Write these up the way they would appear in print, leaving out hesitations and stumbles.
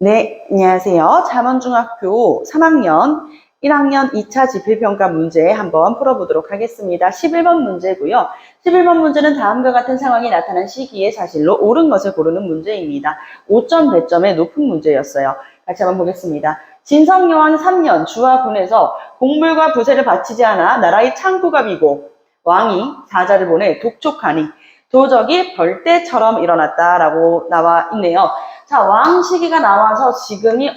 네, 안녕하세요. 잠원중학교 3학년 1학년 2차 지필평가 문제 한번 풀어보도록 하겠습니다. 11번 문제고요. 11번 문제는 다음과 같은 상황이 나타난 시기의 사실로 옳은 것을 고르는 문제입니다. 5점 배점의 높은 문제였어요. 같이 한번 보겠습니다. 진성여왕 3년 주와 군에서 곡물과 부세를 바치지 않아 나라의 창고가 비고 왕이 사자를 보내 독촉하니 도적이 벌떼처럼 일어났다라고 나와 있네요. 자, 왕 시기가 나와서 지금이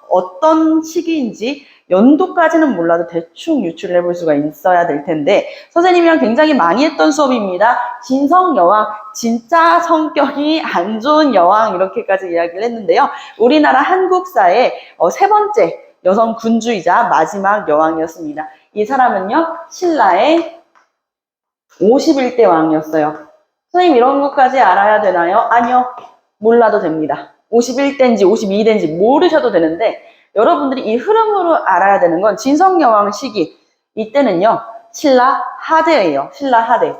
어떤 시기인지 연도까지는 몰라도 대충 유추를 해볼 수가 있어야 될 텐데 선생님이랑 굉장히 많이 했던 수업입니다. 진성여왕, 진짜 성격이 안 좋은 여왕 이렇게까지 이야기를 했는데요. 우리나라 한국사의 세 번째 여성 군주이자 마지막 여왕이었습니다. 이 사람은요, 신라의 51대 왕이었어요. 선생님 이런 것까지 알아야 되나요? 아니요. 몰라도 됩니다. 51대인지 52대인지 모르셔도 되는데 여러분들이 이 흐름으로 알아야 되는 건 진성여왕 시기 이때는요. 신라 하대예요. 신라 하대.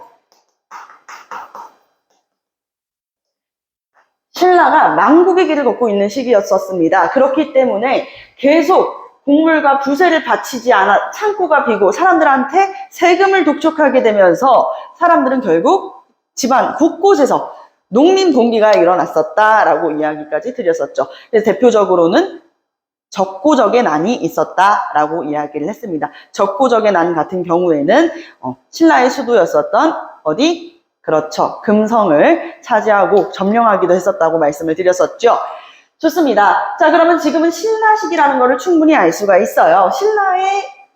신라가 망국의 길을 걷고 있는 시기였었습니다. 그렇기 때문에 계속 곡물과 부세를 바치지 않아 창고가 비고 사람들한테 세금을 독촉하게 되면서 사람들은 결국 집안 곳곳에서 농민 봉기가 일어났었다라고 이야기까지 드렸었죠. 그래서 대표적으로는 적고적의 난이 있었다라고 이야기를 했습니다. 적고적의 난 같은 경우에는 신라의 수도였었던 어디? 그렇죠. 금성을 차지하고 점령하기도 했었다고 말씀을 드렸었죠. 좋습니다. 자, 그러면 지금은 신라식이라는 것을 충분히 알 수가 있어요. 신라의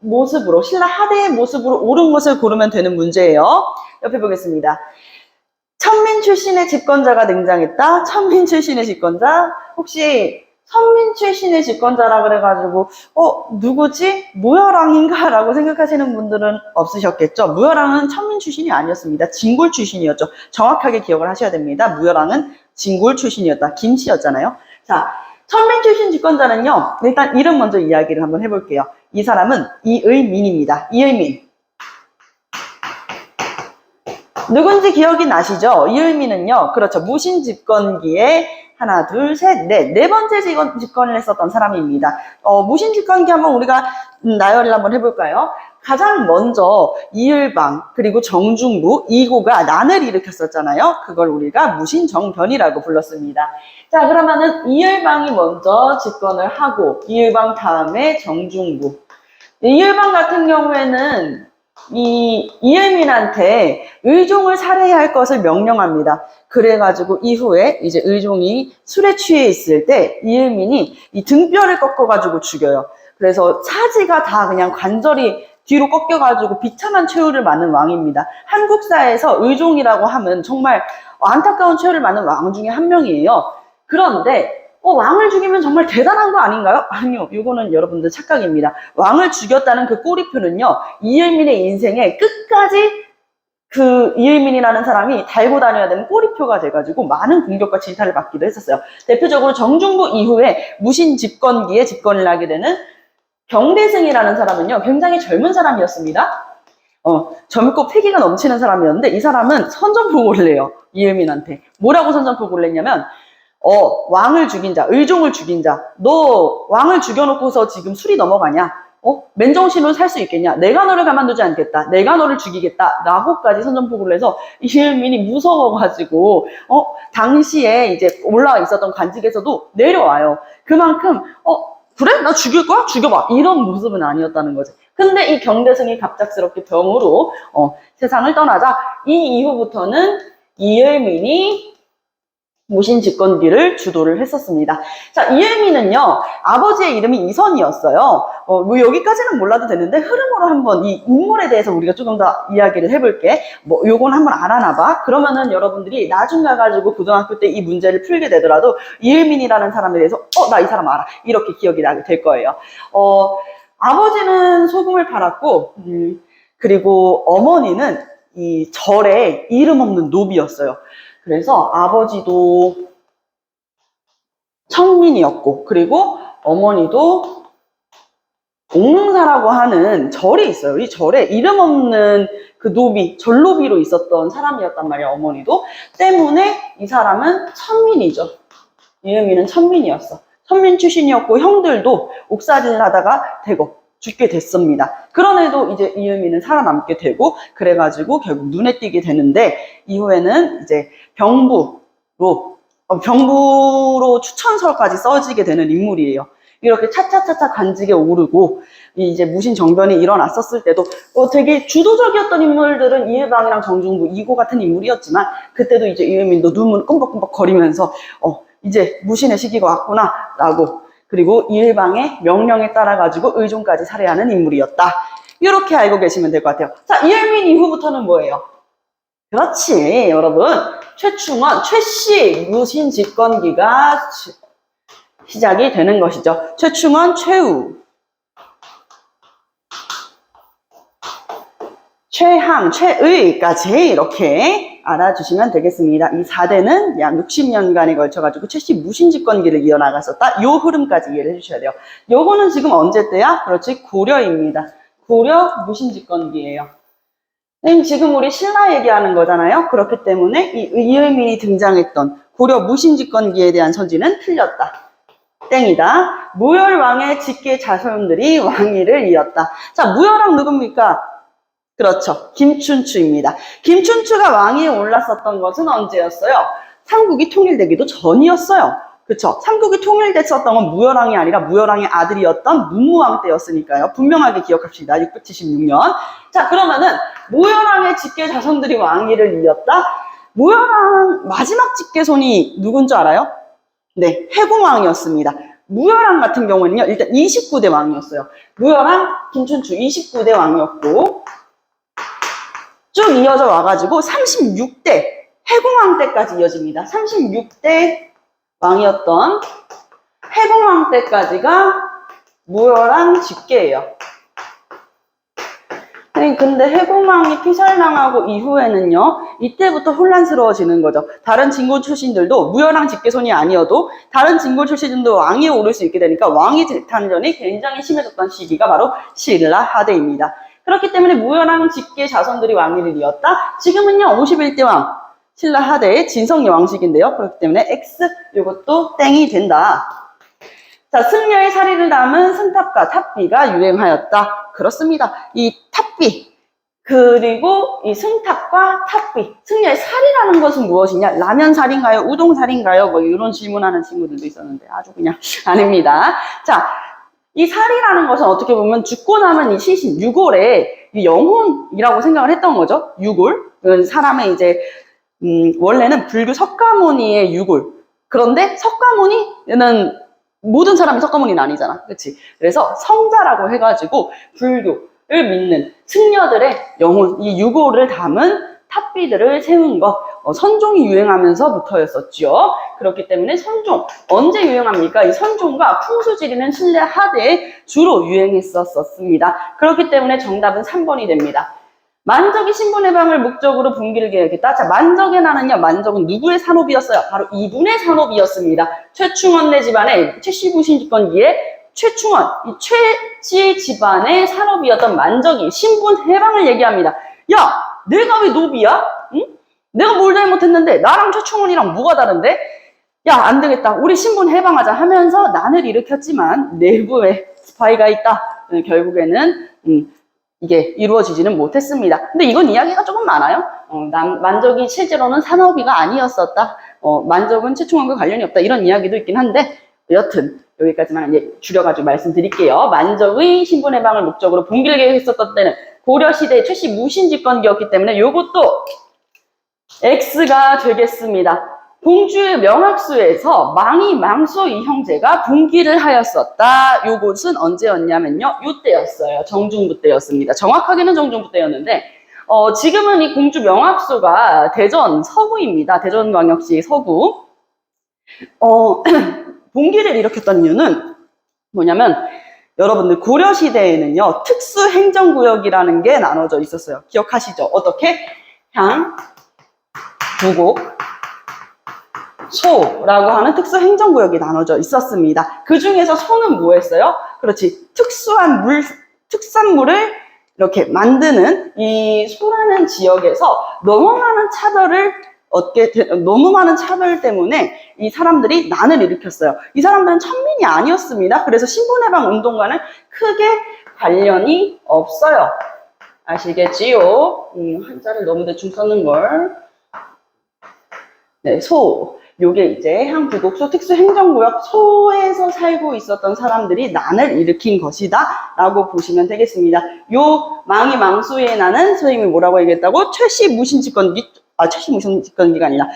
모습으로, 신라 하대의 모습으로 옳은 것을 고르면 되는 문제예요. 옆에 보겠습니다. 천민 출신의 집권자가 등장했다. 천민 출신의 집권자. 혹시 선민 출신의 집권자라 그래가지고 누구지? 무열왕인가? 라고 생각하시는 분들은 없으셨겠죠. 무열왕은 천민 출신이 아니었습니다. 진골 출신이었죠. 정확하게 기억을 하셔야 됩니다. 무열왕은 진골 출신이었다. 김씨였잖아요. 자, 천민 출신 집권자는요. 일단 이름 먼저 이야기를 한번 해볼게요. 이 사람은 이의민입니다. 이의민. 누군지 기억이 나시죠? 이의민은요, 그렇죠. 무신 집권기에 하나, 둘, 셋, 네 번째 집권을 했었던 사람입니다. 무신 집권기 한번 우리가 나열을 한번 해볼까요? 가장 먼저 이을방 그리고 정중부 이고가 난을 일으켰었잖아요. 그걸 우리가 무신정변이라고 불렀습니다. 자, 그러면은 이을방이 먼저 집권을 하고 이을방 다음에 정중부. 이을방 같은 경우에는 이을민한테 의종을 살해해야 할 것을 명령합니다. 그래가지고 이후에 이제 의종이 술에 취해 있을 때 이을민이 이 등뼈를 꺾어가지고 죽여요. 그래서 차지가 다 그냥 관절이 뒤로 꺾여가지고 비참한 최후를 맞는 왕입니다. 한국사에서 의종이라고 하면 정말 안타까운 최후를 맞는 왕 중에 한 명이에요. 그런데 왕을 죽이면 정말 대단한 거 아닌가요? 아니요. 이거는 여러분들 착각입니다. 왕을 죽였다는 그 꼬리표는요. 이을민의 인생에 끝까지 그 이을민이라는 사람이 달고 다녀야 되는 꼬리표가 돼가지고 많은 공격과 질타를 받기도 했었어요. 대표적으로 정중부 이후에 무신 집권기에 집권을 하게 되는 경대승이라는 사람은요. 굉장히 젊은 사람이었습니다. 젊고 패기가 넘치는 사람이었는데 이 사람은 선전포고를 해요. 이을민한테. 뭐라고 선전포고를 했냐면 왕을 죽인 자, 의종을 죽인 자, 너 왕을 죽여놓고서 지금 술이 넘어가냐? 맨정신으로 살 수 있겠냐? 내가 너를 가만두지 않겠다. 내가 너를 죽이겠다. 라고까지 선전포고를 해서 이을민이 무서워가지고, 당시에 이제 올라와 있었던 관직에서도 내려와요. 그만큼, 그래? 나 죽일 거야? 죽여봐. 이런 모습은 아니었다는 거지. 근데 이 경대승이 갑작스럽게 병으로, 세상을 떠나자, 이 이후부터는 이을민이 무신 집권기를 주도를 했었습니다. 자, 이을민은요, 아버지의 이름이 이선이었어요. 뭐 여기까지는 몰라도 되는데 흐름으로 한번 이 인물에 대해서 우리가 조금 더 이야기를 해볼게. 요건 한번 알아놔봐. 그러면은 여러분들이 나중 가가지고 고등학교 때 이 문제를 풀게 되더라도 이을민이라는 사람에 대해서 나 이 사람 알아. 이렇게 기억이 나게 될 거예요. 아버지는 소금을 팔았고, 그리고 어머니는 이 절에 이름 없는 노비였어요. 그래서 아버지도 청민이었고 그리고 어머니도 옥릉사라고 하는 절이 있어요. 이 절에 이름 없는 그 노비, 절노비로 있었던 사람이었단 말이에요. 어머니도. 때문에 이 사람은 천민이죠. 이을민은 천민이었어. 선민 출신이었고 형들도 옥살이를 하다가 대거 죽게 됐습니다. 그런데도 이제 이은미는 살아남게 되고 그래가지고 결국 눈에 띄게 되는데 이후에는 이제 병부로 추천서까지 써지게 되는 인물이에요. 이렇게 차차차차 관직에 오르고 이제 무신정변이 일어났었을 때도 되게 주도적이었던 인물들은 이해방이랑 정중부, 이고 같은 인물이었지만 그때도 이제 이은민도 눈물 끔벅끔벅 거리면서 이제 무신의 시기가 왔구나 라고, 그리고 이해방의 명령에 따라 가지고 의종까지 살해하는 인물이었다. 이렇게 알고 계시면 될 것 같아요. 자, 이은민 이후부터는 뭐예요? 그렇지, 여러분. 최충원, 최씨 무신 집권기가 시작이 되는 것이죠. 최충원, 최우, 최항, 최의까지 이렇게 알아주시면 되겠습니다. 이 4대는 약 60년간에 걸쳐가지고 최씨 무신집권기를 이어나갔었다. 요 흐름까지 이해를 해주셔야 돼요. 요거는 지금 언제 때야? 그렇지, 고려입니다. 고려 무신집권기예요. 지금 우리 신라 얘기하는 거잖아요. 그렇기 때문에 이 이은민이 등장했던 고려 무신집권기에 대한 선지는 틀렸다. 땡이다. 무열왕의 직계 자손들이 왕위를 이었다. 자, 무열왕 누굽니까? 그렇죠. 김춘추입니다. 김춘추가 왕위에 올랐었던 것은 언제였어요? 삼국이 통일되기도 전이었어요. 그렇죠. 삼국이 통일됐었던 건 무열왕이 아니라 무열왕의 아들이었던 문무왕 때였으니까요. 분명하게 기억합시다. 676년. 자, 그러면은 무열왕의 직계 자손들이 왕위를 이었다. 무열왕 마지막 직계손이 누군 줄 알아요? 네, 해궁왕이었습니다. 무열왕 같은 경우는요, 일단 29대 왕이었어요. 무열왕, 김춘추 29대 왕이었고, 쭉 이어져 와가지고 36대 해궁왕 때까지 이어집니다. 36대 왕이었던 해궁왕 때까지가 무열왕 직계예요. 근데 해궁왕이 피살당하고 이후에는요, 이때부터 혼란스러워지는 거죠. 다른 진골 출신들도 무열왕 직계손이 아니어도 다른 진골 출신들도 왕위에 오를 수 있게 되니까 왕위 재탄전이 굉장히 심해졌던 시기가 바로 신라 하대입니다. 그렇기 때문에 무열왕 직계 자손들이 왕위를 이었다. 지금은요 51대 왕 신라 하대의 진성이 왕식인데요. 그렇기 때문에 X 이것도 땡이 된다. 자, 승려의 사리를 담은 승탑과 탑비가 유행하였다. 그렇습니다. 이 탑비 그리고 이 승탑과 탑비, 승려의 살이라는 것은 무엇이냐? 라면 살인가요? 우동 살인가요? 뭐 이런 질문하는 친구들도 있었는데 아주 그냥 아닙니다. 자, 이 살이라는 것은 어떻게 보면 죽고 남은 이 시신, 유골의 영혼이라고 생각을 했던 거죠. 유골. 사람의 이제, 원래는 불교 석가모니의 유골. 그런데 석가모니는 모든 사람이 석가모니는 아니잖아. 그치? 그래서 성자라고 해가지고 불교를 믿는 승려들의 영혼, 이 유골을 담은 탑비들을 세운 것, 선종이 유행하면서부터였었죠. 그렇기 때문에 선종, 언제 유행합니까? 이 선종과 풍수지리는 신라 하대에 주로 유행했었습니다. 그렇기 때문에 정답은 3번이 됩니다. 만적이 신분해방을 목적으로 분기를 계획했다. 자, 만적의 나는요, 만적은 누구의 산업이었어요? 바로 이분의 산업이었습니다. 최충원네 집안의 최씨부신 집권기에 최충원, 이 최씨 집안의 산업이었던 만적이 신분해방을 얘기합니다. 야! 내가 왜 노비야? 응? 내가 뭘 잘못했는데 나랑 최충원이랑 뭐가 다른데? 야, 안 되겠다. 우리 신분 해방하자 하면서 난을 일으켰지만 내부에 스파이가 있다. 결국에는 이게 이루어지지는 못했습니다. 근데 이건 이야기가 조금 많아요. 만적이 실제로는 산업이가 아니었었다. 만적은 최충원과 관련이 없다. 이런 이야기도 있긴 한데 여튼 여기까지만 이제 줄여가지고 말씀드릴게요. 만적의 신분 해방을 목적으로 분기를 계획했었던 때는 고려시대의 최씨 무신집권기였기 때문에 요것도 X가 되겠습니다. 봉주의 명학수에서 망이 망소 이 형제가 분기를 하였었다. 요것은 언제였냐면요. 요때였어요. 정중부 때였습니다. 정확하게는 정중부 때였는데 지금은 이 공주 명학수가 대전 서구입니다. 대전광역시 서구. 분기를 일으켰던 이유는 뭐냐면 여러분들 고려시대에는요. 특수행정구역이라는 게 나눠져 있었어요. 기억하시죠? 어떻게? 향, 부곡, 소라고 하는 특수행정구역이 나눠져 있었습니다. 그 중에서 소는 뭐였어요? 그렇지. 특산물을 이렇게 만드는 이 소라는 지역에서 너무 많은 차별을 너무 많은 차별 때문에 이 사람들이 난을 일으켰어요. 이 사람들은 천민이 아니었습니다. 그래서 신분해방 운동과는 크게 관련이 없어요. 아시겠지요? 한자를 너무 대충 썼는 걸. 네, 소. 요게 이제 한부곡소 특수행정구역 소에서 살고 있었던 사람들이 난을 일으킨 것이다 라고 보시면 되겠습니다. 요 망이 망수의 난은 선생님이 뭐라고 얘기했다고? 최씨무신집권기가 아니라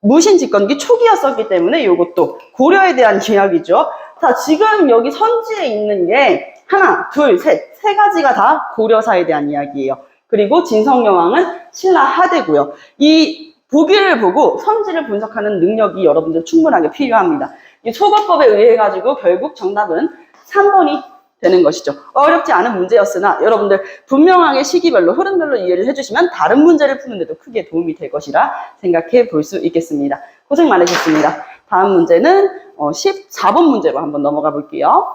무신집권기 초기였었기 때문에 요것도 고려에 대한 기약이죠. 자, 지금 여기 선지에 있는 게 하나, 둘, 세 가지가 다 고려사에 대한 이야기예요. 그리고 진성여왕은 신라 하대고요. 이 보기를 보고 선지를 분석하는 능력이 여러분들 충분하게 필요합니다. 이 초거법에 의해 가지고 결국 정답은 3번이 되는 것이죠. 어렵지 않은 문제였으나 여러분들 분명하게 시기별로 흐름별로 이해를 해주시면 다른 문제를 푸는데도 크게 도움이 될 것이라 생각해 볼 수 있겠습니다. 고생 많으셨습니다. 다음 문제는 14번 문제로 한번 넘어가 볼게요.